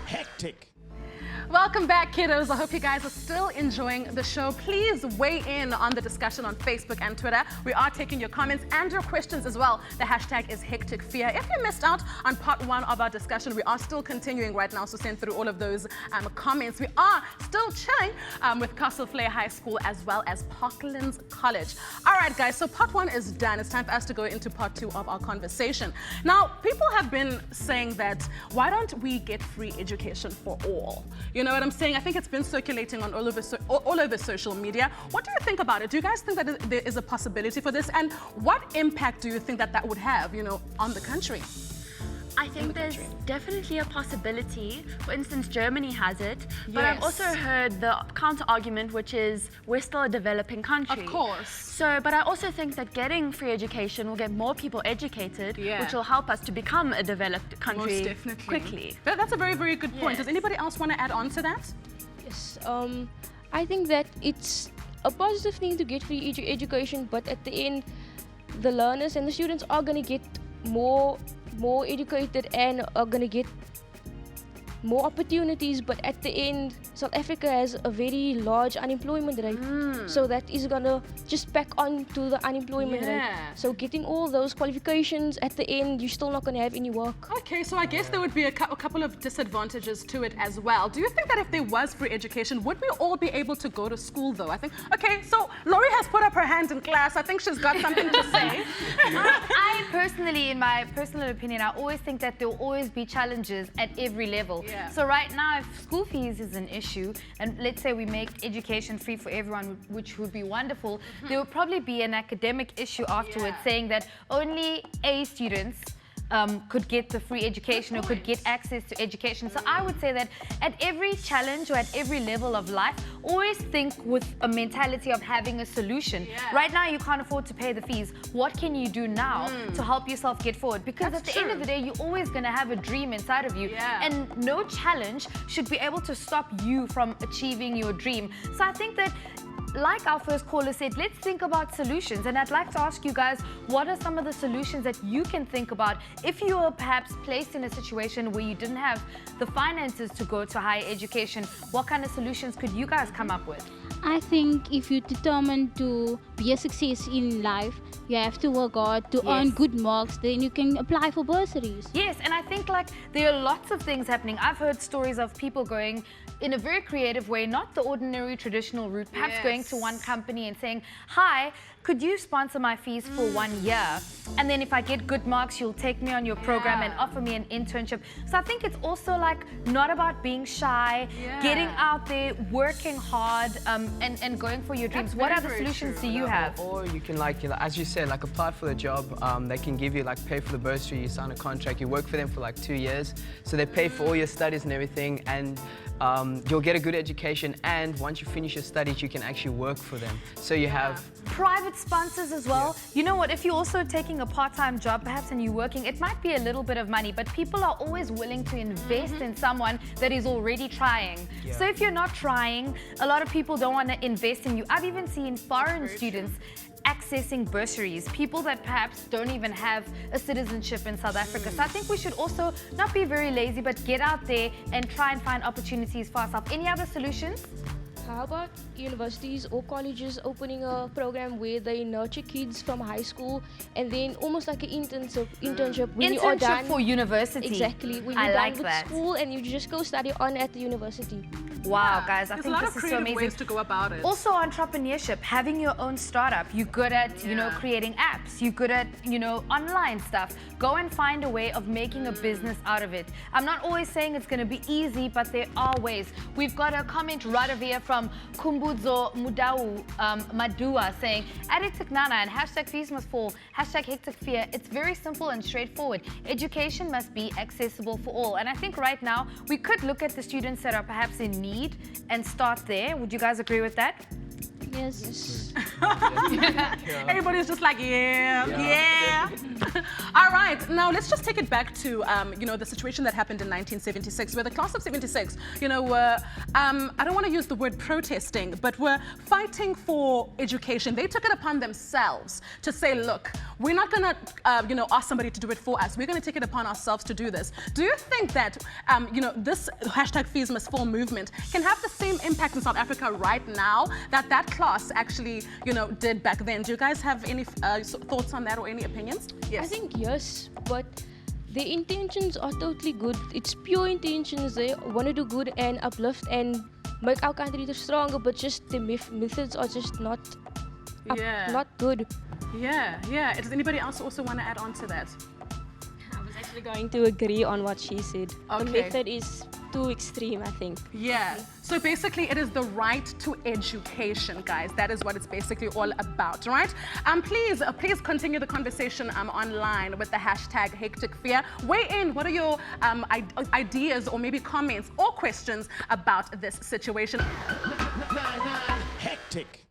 Hectic. Welcome back, kiddos. I hope you guys are still enjoying the show. Please weigh in on the discussion on Facebook and Twitter. We are taking your comments and your questions as well. The hashtag is HecticFear. If you missed out on part 1 of our discussion, we are still continuing right now, so send through all of those comments. We are still chilling with Castleflare High School as well as Parklands College. All right, guys, so part 1 is done. It's time for us to go into part 2 of our conversation. Now, people have been saying that, why don't we get free education for all? You know what I'm saying? I think it's been circulating on all over social media. What do you think about it? Do you guys think that there is a possibility for this? And what impact do you think that that would have, you know, on the country? I think there's definitely a possibility. For instance, Germany has it, but I've also heard the counter-argument, which is we're still a developing country. Of course. So, but I also think that getting free education will get more people educated, which will help us to become a developed country quickly. That's a very, very good point. Does anybody else want to add on to that? Yes, I think that it's a positive thing to get free education, but at the end, the learners and the students are going to get more educated and are going to get more opportunities, but at the end South Africa has a very large unemployment rate, so that is going to just back on to the unemployment rate. So getting all those qualifications, at the end you're still not going to have any work. Okay, so I guess there would be a couple of disadvantages to it as well. Do you think that if there was free education, would we all be able to go to school though? I think, okay, so Laurie has put up her hand in class. I think she's got something to say. I personally, in my personal opinion, I always think that there will always be challenges at every level. So right now, if school fees is an issue, and let's say we make education free for everyone, which would be wonderful, there would probably be an academic issue afterwards saying that only A students could get the free education or could get access to education. So I would say that at every challenge or at every level of life, always think with a mentality of having a solution. Right now you can't afford to pay the fees. What can you do now to help yourself get forward? Because at the end of the day, you're always going to have a dream inside of you, and no challenge should be able to stop you from achieving your dream. So I think that, like our first caller said, let's think about solutions. And I'd like to ask you guys, what are some of the solutions that you can think about if you were perhaps placed in a situation where you didn't have the finances to go to higher education? What kind of solutions could you guys come up with? I think if you're determined to be a success in life, you have to work hard to earn good marks, then you can apply for bursaries. Yes, and I think like there are lots of things happening. I've heard stories of people going in a very creative way, not the ordinary traditional route, perhaps going to one company and saying, hi, could you sponsor my fees for 1 year? And then if I get good marks, you'll take me on your program and offer me an internship. So I think it's also like not about being shy, getting out there, working hard, and going for your dreams. What other solutions do you have? Or you can, like, as you said, like apply for the job. They can give you, like, pay for the bursary, you sign a contract, you work for them for like 2 years. So they pay for all your studies and everything, and you'll get a good education, and once you finish your studies, you can actually work for them. So you have private sponsors as well. You know what, if you're also taking a part-time job perhaps and you're working, it might be a little bit of money, but people are always willing to invest in someone that is already trying. So if you're not trying, a lot of people don't want to invest in you. I've even seen foreign students accessing bursaries, people that perhaps don't even have a citizenship in South Africa. So I think we should also not be very lazy, but get out there and try and find opportunities for ourselves. Any other solutions? How about universities or colleges opening a program where they nurture kids from high school, and then almost like an internship when you are done for university. Exactly, when you're done with school and you just go study on at the university. Wow, guys, I There's think a lot this of is so amazing. ways to go about it. Also, entrepreneurship, having your own startup. You're good at, you know, creating apps. You're good at, you know, online stuff. Go and find a way of making a business out of it. I'm not always saying it's going to be easy, but there are ways. We've got a comment right over here from Kumbudzo Mudau Madua saying, Addict Nana and hashtag fees must fall, hashtag hectic fear. It's very simple and straightforward. Education must be accessible for all. And I think right now we could look at the students that are perhaps in need and start there. Would you guys agree with that? Yes. Everybody's just like, yeah. All right, now let's just take it back to, you know, the situation that happened in 1976, where the class of 76, you know, were, I don't want to use the word protesting, but were fighting for education. They took it upon themselves to say, look, we're not going to, ask somebody to do it for us. We're going to take it upon ourselves to do this. Do you think that, this hashtag Fees Must Fall movement can have the same impact in South Africa right now that class actually, did back then? Do you guys have any thoughts on that or any opinions? Yes. I think yes, but their intentions are totally good. It's pure intentions. They want to do good and uplift and make our country stronger, but just the methods are just not good. Yeah. Does anybody else also want to add on to that? I was actually going to agree on what she said. Okay. The method is too extreme, I think. Yeah. So basically, it is the right to education, guys. That is what it's basically all about, right? Please continue the conversation online with the hashtag Hectic Fear. Weigh in. What are your ideas or maybe comments or questions about this situation? Hectic.